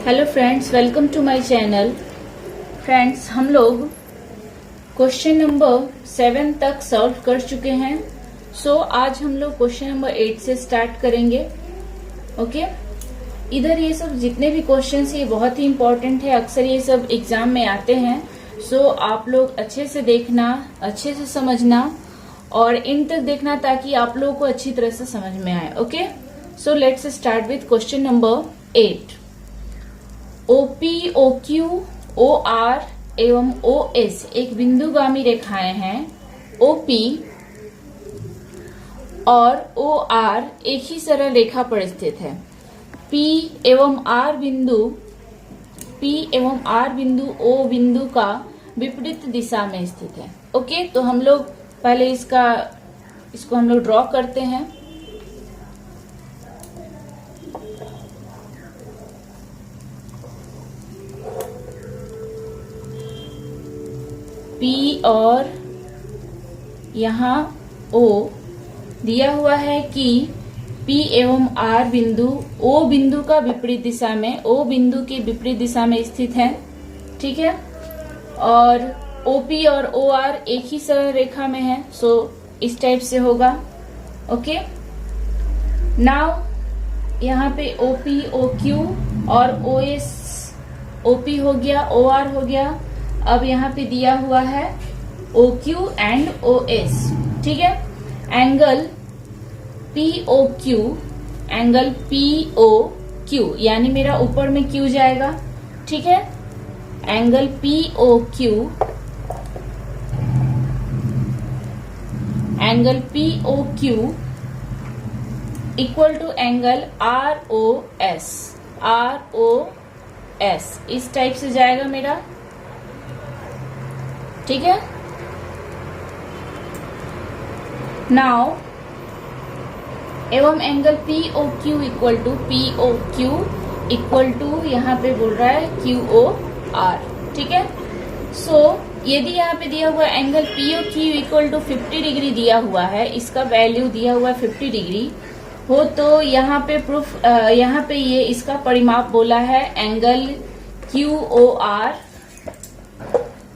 Hello friends, welcome to my channel. Friends, हम लोग question number 7 तक सॉल्व कर चुके हैं। आज हम लोग क्वेश्चन नंबर 8 से स्टार्ट करेंगे। ओके, इधर ये सब जितने भी क्वेश्चंस है ये बहुत ही इंपॉर्टेंट है, अक्सर ये सब एग्जाम में आते हैं। आप लोग अच्छे से देखना, अच्छे से समझना और इन तक देखना ताकि आप लोगों को अच्छी तरह से समझ में आए। Okay, let's start with question number 8। OP, OQ, OR एवं OS एक बिंदुगामी रेखाएं हैं। OP और OR एक ही सरल रेखा पर स्थित है। P एवं R बिंदु O बिंदु का विपरीत दिशा में स्थित है। ओके, तो हम लोग पहले इसको हम लोग ड्रॉ करते हैं। P और यहाँ O दिया हुआ है कि P एवं R बिंदु O बिंदु का विपरीत दिशा में, O बिंदु के विपरीत दिशा में स्थित है। ठीक है, और OP और OR एक ही सरल रेखा में है। इस टाइप से होगा। ओके, नाउ यहाँ पे OP, OQ और OS, OP हो गया, OR हो गया। अब यहाँ पे दिया हुआ है OQ एंड OS। ठीक है, एंगल POQ यानी मेरा ऊपर में Q जाएगा। ठीक है, angle POQ equal to angle ROS इस टाइप से जाएगा मेरा। ठीक है, नाउ एवं एंगल POQ इक्वल टू यहाँ पे बोल रहा है QOR। ठीक है, यदि यहाँ पे दिया हुआ angle POQ equal to 50 degree दिया हुआ है, इसका वैल्यू दिया हुआ है 50 डिग्री हो, तो यहाँ पे यहाँ पे ये इसका परिमाप बोला है angle QOR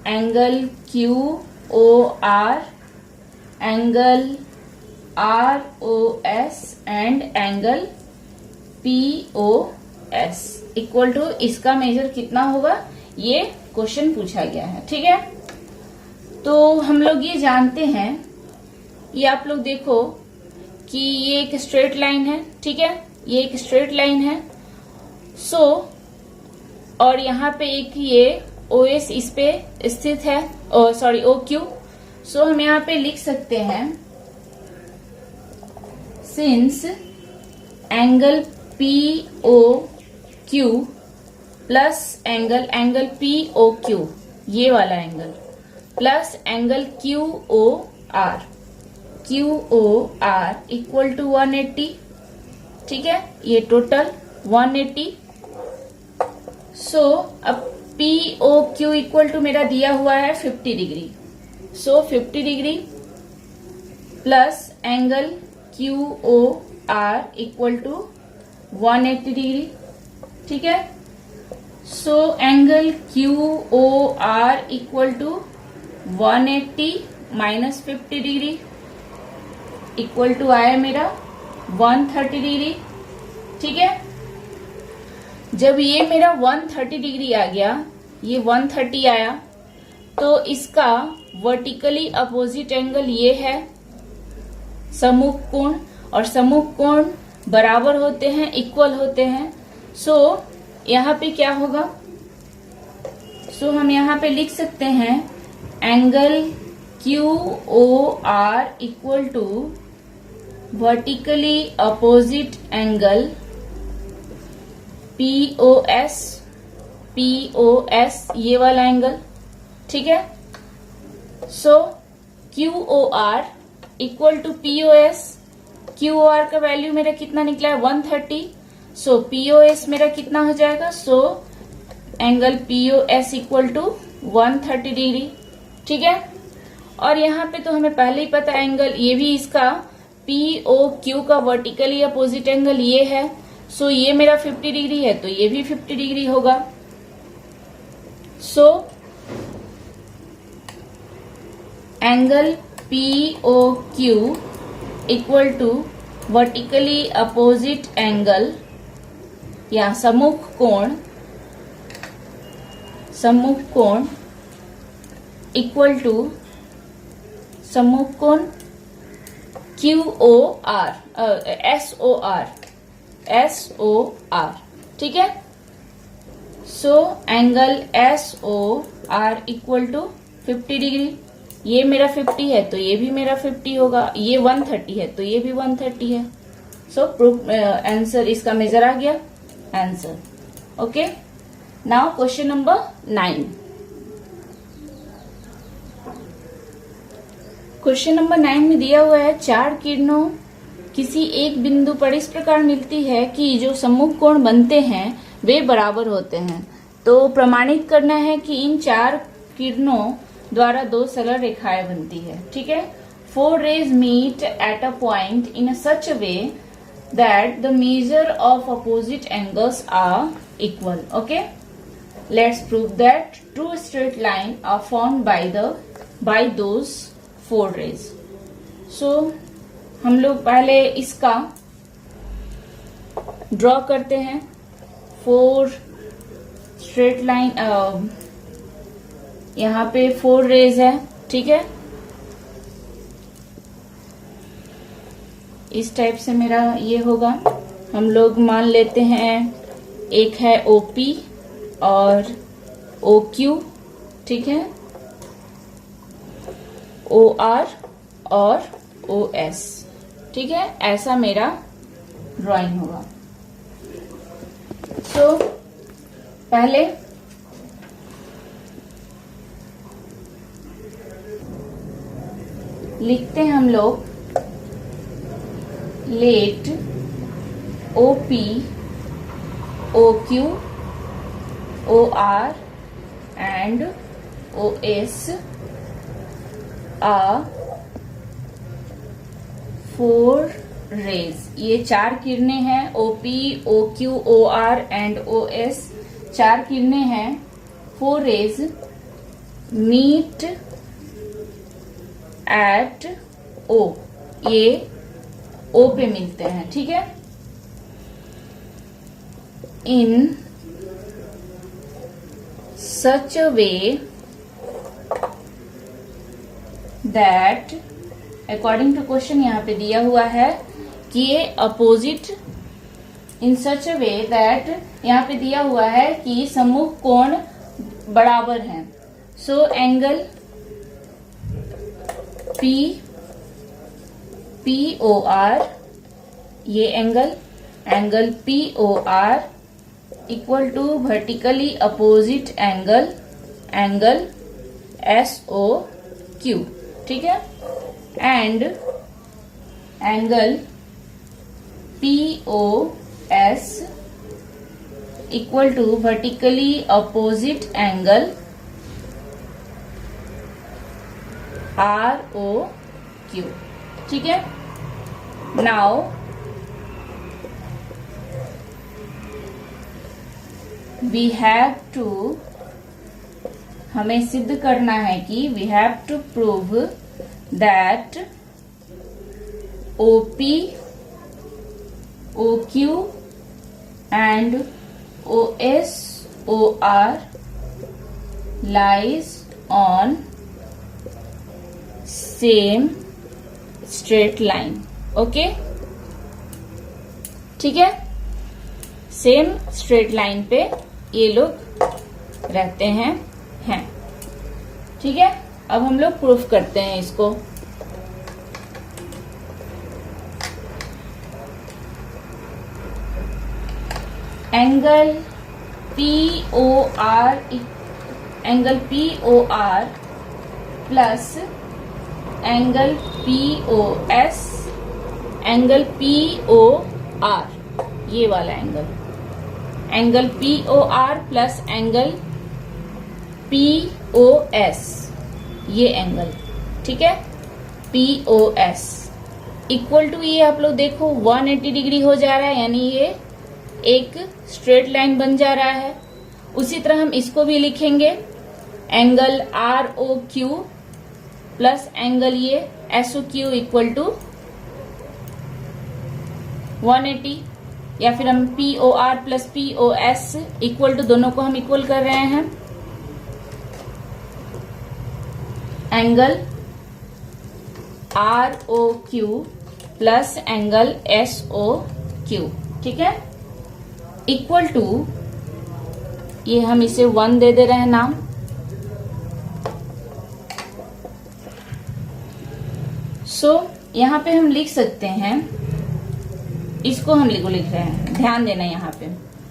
angle ROS and angle POS equal to इसका मेजर कितना होगा, ये क्वेश्चन पूछा गया है। ठीक है, तो हम लोग ये जानते हैं, ये आप लोग देखो कि ये एक स्ट्रेट लाइन है। ठीक है, ये एक स्ट्रेट लाइन है। और यहाँ पे एक ये OS इस पे स्थित है, OQ। हम यहाँ पे लिख सकते हैं, since angle POQ plus angle POQ ये वाला angle plus angle QOR equal to 180। ठीक है, ये टोटल 180। अब POQ इक्वल टू मेरा दिया हुआ है 50 degree. 50 degree plus angle QOR equal to 180 degree. ठीक है, angle QOR equal to 180 minus 50 degree equal to आया मेरा 130 डिग्री। ठीक है, जब ये मेरा 130 डिग्री आ गया, ये 130 आया, तो इसका वर्टिकली अपोजिट एंगल ये है सम्मुख कोण, और सम्मुख कोण बराबर होते हैं, इक्वल होते हैं। यहाँ पे क्या होगा, हम यहाँ पे लिख सकते हैं angle QOR equal to vertically opposite angle POS ये वाला एंगल। ठीक है, QOR equal to POS। QOR का वैल्यू मेरा कितना निकला है 130। POS मेरा कितना हो जाएगा, angle POS equal to 130 degree. ठीक है, और यहाँ पे तो हमें पहले ही पता एंगल, ये भी इसका POQ का वर्टिकली अपोजिट एंगल ये है, सो ये मेरा 50 डिग्री है तो ये भी 50 डिग्री होगा। So angle POQ equal to vertically opposite angle या सम्मुख कोण इक्वल टू सम्मुख कोण QOR SOR, ठीक है। So angle SOR equal to 50 degree. ये मेरा 50 है तो ये भी मेरा 50 होगा, ये 130 है तो ये भी 130 है। सो प्रूफ आंसर इसका मेजर आ गया answer. Okay, now question number 9। Question number 9 में दिया हुआ है 4 किरणों किसी एक बिंदु पर इस प्रकार मिलती है कि जो सम्मुख कोण बनते हैं वे बराबर होते हैं। तो प्रमाणित करना है कि इन 4 किरणों द्वारा 2 सरल रेखाएं बनती है, ठीक है। 4 rays meet at a point in such a way that the measure of opposite angles are equal. Okay, let's prove that two straight lines are formed by those 4 rays. So हम लोग पहले इसका ड्रॉ करते हैं। 4 straight line, यहाँ पे 4 raise है, ठीक है। इस टाइप से मेरा ये होगा। हम लोग मान लेते हैं एक है OP और OQ, ठीक है, OR और OS, ठीक है। ऐसा मेरा ड्राइंग होगा। सो पहले लिखते हैं हम लोग late OP OQ OR and OS are 4 rays। ये 4 किरणें हैं। OP OQ OR and OS 4 किरणें हैं। 4 rays meet at O, ये O पे मिलते हैं, ठीक है। in such a way that according to question यहाँ पे दिया हुआ है कि ये opposite, in such a way that यहाँ पे दिया हुआ है कि सम्मुख कोण बराबर हैं। सो एंगल POR, ये angle POR equal to vertically opposite angle SOQ, ठीक है। And angle POS equal to vertically opposite angle ROQ, ठीक है। नाउ वी हैव टू, हमें सिद्ध करना है कि we have to prove that OP OQ and OS OR lies on same straight line। Okay, ठीक है। सेम स्ट्रेट लाइन पे ये लोग रहते हैं, ठीक है। अब हम लोग प्रूफ करते हैं इसको। Angle POR plus angle POS, angle POR, ये वाला angle POR plus angle POS, ये एंगल, ठीक है, POS इक्वल टू, ये आप लोग देखो 180 डिग्री हो जा रहा है, यानी ये एक स्ट्रेट लाइन बन जा रहा है। उसी तरह हम इसको भी लिखेंगे, angle R O Q plus angle ये S O Q equal to 180, या फिर हम P O R plus P O S equal to, दोनों को हम इक्वल कर रहे हैं, angle R O Q plus angle S O Q, ठीक है, इक्वल टू, ये हम इसे 1 दे दे रहे हैं नाम। यहां पे हम लिख सकते हैं, इसको हम लिख रहे हैं, ध्यान देना यहाँ पे,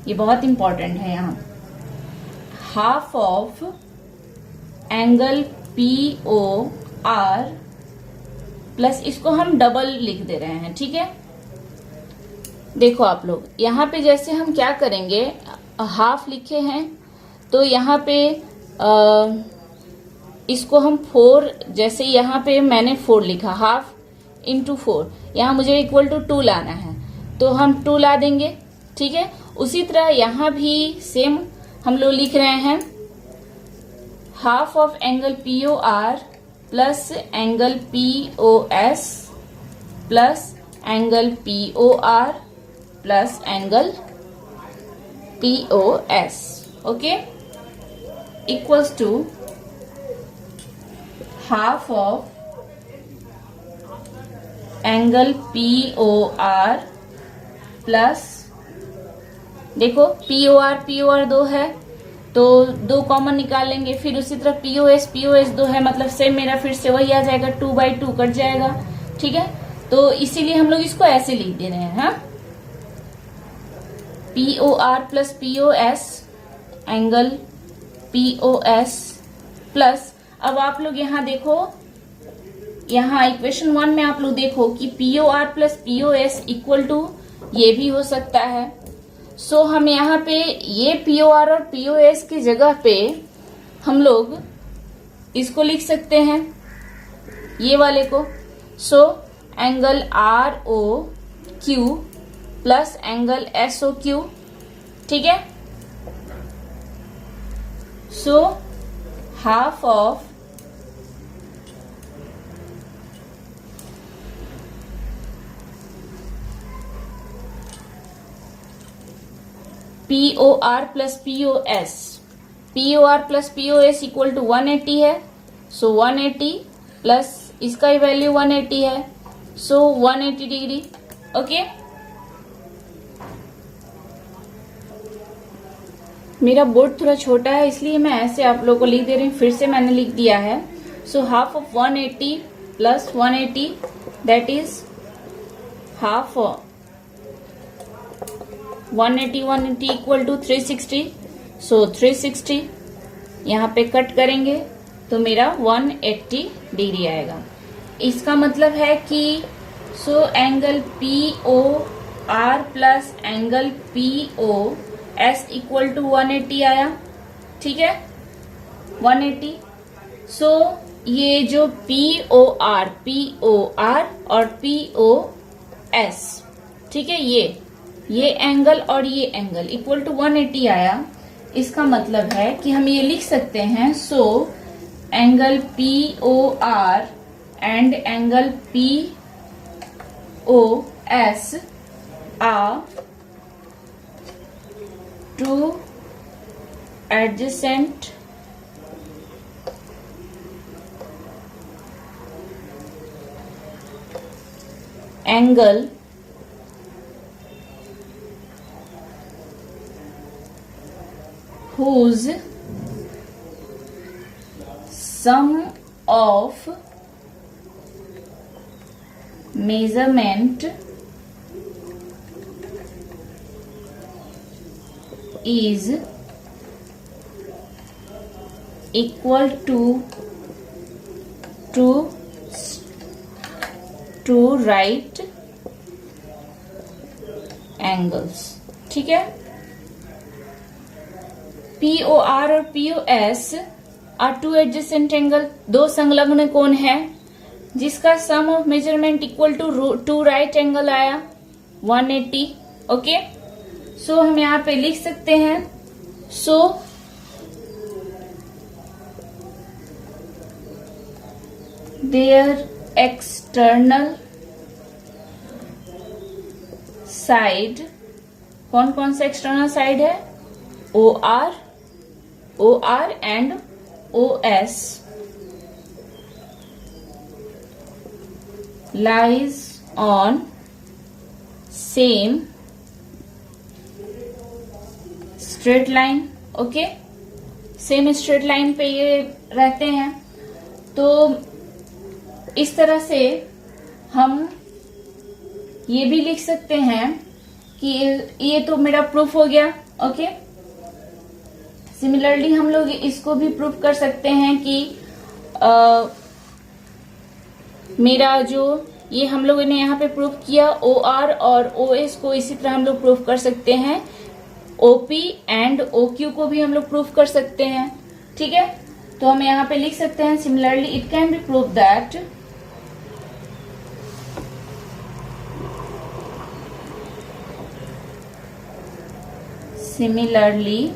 ये बहुत इंपॉर्टेंट है। यहाँ half of angle P O R plus, इसको हम डबल लिख दे रहे हैं, ठीक है। देखो आप लोग यहाँ पे जैसे हम क्या करेंगे, हाफ लिखे हैं तो यहाँ पे इसको हम 4, जैसे यहाँ पे मैंने 4 लिखा, हाफ इंटू 4, यहाँ मुझे इक्वल टू 2 लाना है तो हम 2 ला देंगे, ठीक है। उसी तरह यहाँ भी सेम हम लोग लिख रहे हैं, half of angle P O R plus angle P O S plus angle P O R plus angle P O S, okay, equals to half of angle P O R plus, देखो P O R 2 है तो 2 common निकाल लेंगे, फिर उसी तरह P O S 2 है, मतलब सेम मेरा फिर से वही आ जाएगा, 2/2 कट जाएगा, ठीक है। तो इसीलिए हम लोग इसको ऐसे लिख दे रहे हैं, हाँ, P O R plus P O S angle P O S plus, अब आप लोग यहाँ देखो, यहाँ इक्वेशन 1 में आप लोग देखो कि P O R plus P O S equal to ये भी हो सकता है। सो हम यहाँ पे ये पी ओ आर और पी ओ एस की जगह पे हम लोग इसको लिख सकते हैं, ये वाले को। So angle R O Q plus angle S O Q, ठीक है। So half of P O R plus P O S, P O R plus P O S equal to 180 है, सो 180 प्लस इसका ही वैल्यू 180 है, सो 180 degree, okay. मेरा board थोड़ा छोटा है इसलिए मैं ऐसे आप लोगों को लिख दे रही हूँ, फिर से मैंने लिख दिया है। So half of 180 plus 180 that is half of 180 equal to 360, so 360 यहाँ पे कट करेंगे तो मेरा 180 डिग्री आएगा। इसका मतलब है कि so angle P O R plus angle P O S equal to 180 आया, ठीक है, 180। सो ये जो पी ओ आर और पी ओ एस, ठीक है, ये एंगल और ये एंगल इक्वल टू 180 आया। इसका मतलब है कि हम ये लिख सकते हैं, so angle P O R and angle P O S are two adjacent angle whose sum of measurement is equal to right angles, ठीक है। पी ओ आर और P O S are 2 adjacent angle, 2 संलग्न कोण है जिसका sum of measurement equal to right angle आया 180, okay. सो हम यहाँ पे लिख सकते हैं सो देयर एक्सटर्नल साइड, कौन कौन सा एक्सटर्नल साइड है, OR and OS lies on same straight line. Okay, same straight line पे ये रहते हैं। तो इस तरह से हम ये भी लिख सकते हैं कि ये तो मेरा प्रूफ हो गया। ओके, सिमिलरली हम लोग इसको भी प्रूफ कर सकते हैं कि मेरा जो ये हम लोगों ने यहाँ पे प्रूफ किया OR और OS को, इसी तरह हम लोग प्रूफ कर सकते हैं OP एंड OQ को भी हम लोग प्रूफ कर सकते हैं। ठीक है, तो हम यहाँ पे लिख सकते हैं similarly it can be prove that similarly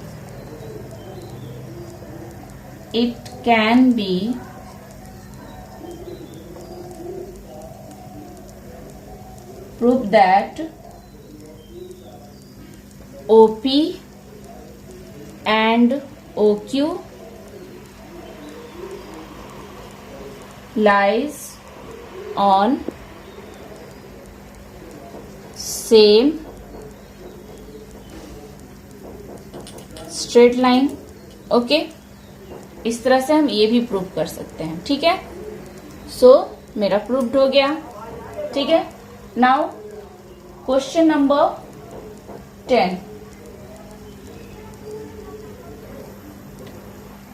it can be proved that OP and OQ lies on same straight line. Okay, इस तरह से हम ये भी प्रूव कर सकते हैं। ठीक है, सो मेरा प्रूव्ड हो गया। ठीक है, now question number 10।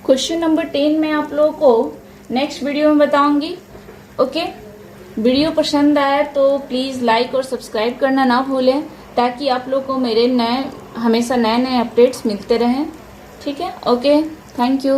Question number 10 मैं आप लोगों को नेक्स्ट वीडियो में बताऊंगी। ओके, वीडियो पसंद आया तो प्लीज लाइक और सब्सक्राइब करना ना भूलें, ताकि आप लोग को मेरे हमेशा नए नए अपडेट्स मिलते रहें। ठीक है, ओके, थैंक यू।